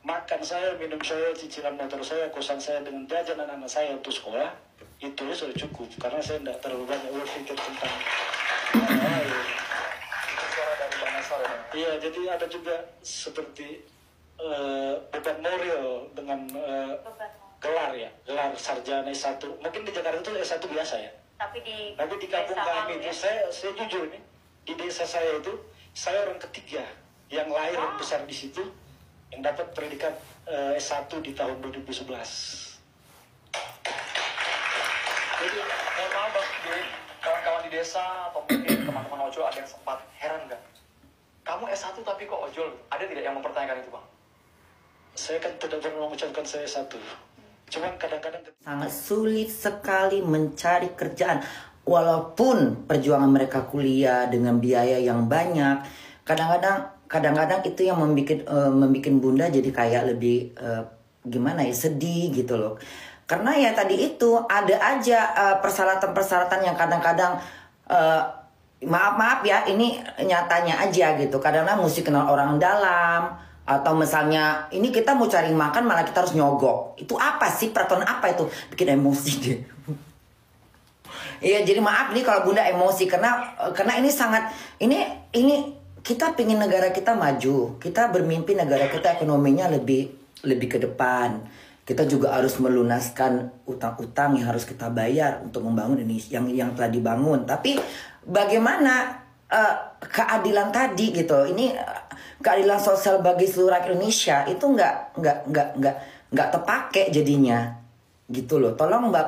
makan saya, minum saya, cicilan motor saya, kosan saya dengan jajan anak-anak saya untuk sekolah, itu sudah cukup. Karena saya tidak terlalu banyak berpikir tentang iya, jadi ada juga seperti beban moral dengan gelar ya, gelar sarjana S1. Mungkin di Jakarta itu S1 biasa ya. Tapi di kampung kami itu saya jujur nih, di desa saya itu saya orang ketiga yang lahir dan besar di situ yang dapat predikat S1 di tahun 2011. Jadi mohon maaf Bang, kawan-kawan di desa atau mungkin teman-teman ojol ada yang sempat heran nggak? Kamu S1 tapi kok ojol? Ada tidak yang mempertanyakan itu Bang? Saya kan tidak pernah mengucapkan saya S1. Cuman kadang-kadang sangat sulit sekali mencari kerjaan. Walaupun perjuangan mereka kuliah dengan biaya yang banyak, kadang-kadang itu yang membuat bunda jadi kayak lebih gimana ya, sedih gitu loh. Karena ya tadi itu ada aja persyaratan-persyaratan yang kadang-kadang maaf ya, ini nyatanya aja gitu. Kadang-kadang mesti kenal orang dalam, atau misalnya ini kita mau cari makan malah kita harus nyogok. Itu apa sih, peraturan apa itu? Bikin emosi deh. Iya, jadi maaf nih kalau bunda emosi karena ini sangat ini kita pingin negara kita maju. Kita bermimpi negara kita ekonominya lebih ke depan. Kita juga harus melunaskan utang-utang yang harus kita bayar untuk membangun Indonesia yang telah dibangun. Tapi bagaimana keadilan tadi gitu? Ini keadilan sosial bagi seluruh rakyat Indonesia itu nggak terpakai jadinya, gitu loh. Tolong buat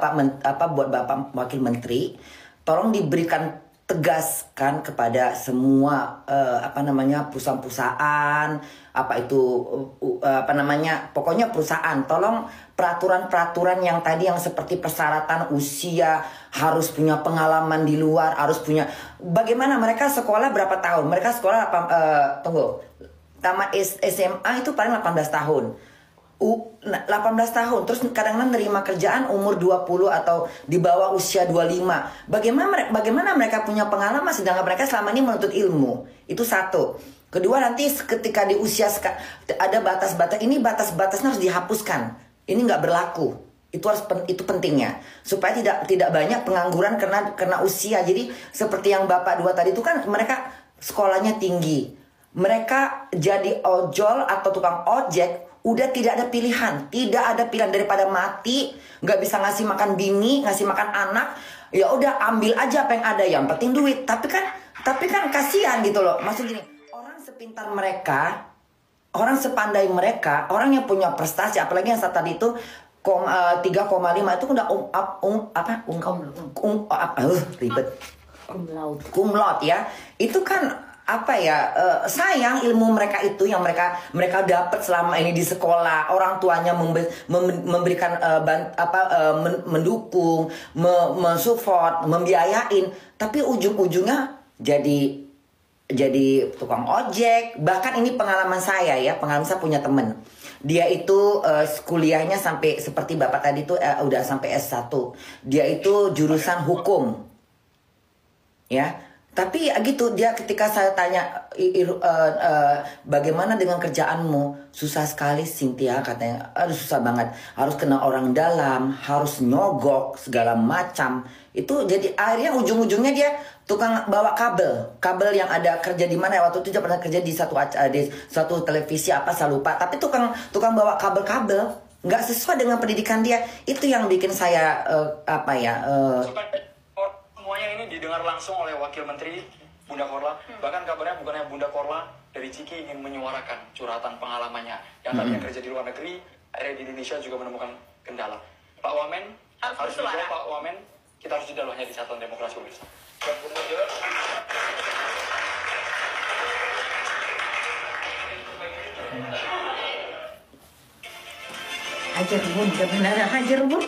Bapak Wakil Menteri, tolong diberikan tegaskan kepada semua perusahaan-perusahaan pokoknya perusahaan, tolong peraturan-peraturan yang tadi yang seperti persyaratan usia, harus punya pengalaman di luar, harus punya bagaimana mereka sekolah berapa tahun, mereka sekolah tamat SMA itu paling 18 tahun. 18 tahun, terus kadang-kadang nerima kerjaan umur 20 atau di bawah usia 25. Bagaimana mereka punya pengalaman sedangkan mereka selama ini menuntut ilmu? Itu satu. Kedua, nanti ketika di usia ada batas-batas, ini batas-batasnya harus dihapuskan. Ini nggak berlaku. Itu pentingnya supaya tidak banyak pengangguran karena usia. Jadi seperti yang Bapak dua tadi itu kan mereka sekolahnya tinggi. Mereka jadi ojol atau tukang ojek udah tidak ada pilihan daripada mati, nggak bisa ngasih makan bini, ngasih makan anak, ya udah ambil aja apa yang ada, yang penting duit. Tapi kan kasihan gitu loh. Maksud gini, orang sepintar mereka, orang sepandai mereka, orang yang punya prestasi, apalagi yang saat tadi itu 3,5 itu udah ribet. Cum laude ya. Itu kan sayang ilmu mereka itu yang mereka dapat selama ini di sekolah, orang tuanya memberikan mendukung, mensupport, membiayain, tapi ujung-ujungnya jadi tukang ojek. Bahkan ini pengalaman saya punya temen, dia itu kuliahnya sampai seperti Bapak tadi itu udah sampai S1, dia itu jurusan hukum ya. Tapi gitu, dia ketika saya tanya bagaimana dengan kerjaanmu, susah sekali Cynthia katanya. Aduh, susah banget, harus kenal orang dalam, harus nyogok segala macam. Itu jadi akhirnya ujung-ujungnya dia tukang bawa kabel yang ada kerja di mana waktu itu dia pernah kerja di satu televisi saya lupa. Tapi tukang bawa kabel nggak sesuai dengan pendidikan dia. Itu yang bikin saya semuanya ini didengar langsung oleh Wakil Menteri Bunda Korla. Bahkan kabarnya bukannya Bunda Korla dari Ciki ingin menyuarakan curhatan pengalamannya yang tadinya kerja di luar negeri, akhirnya di Indonesia juga menemukan kendala. Pak Wamen harus dijawab, Pak Wamen, kita harus jeda hanya di Satuan Demokrasi Pemirsa. Hajar bun, kebenaran hajar bun.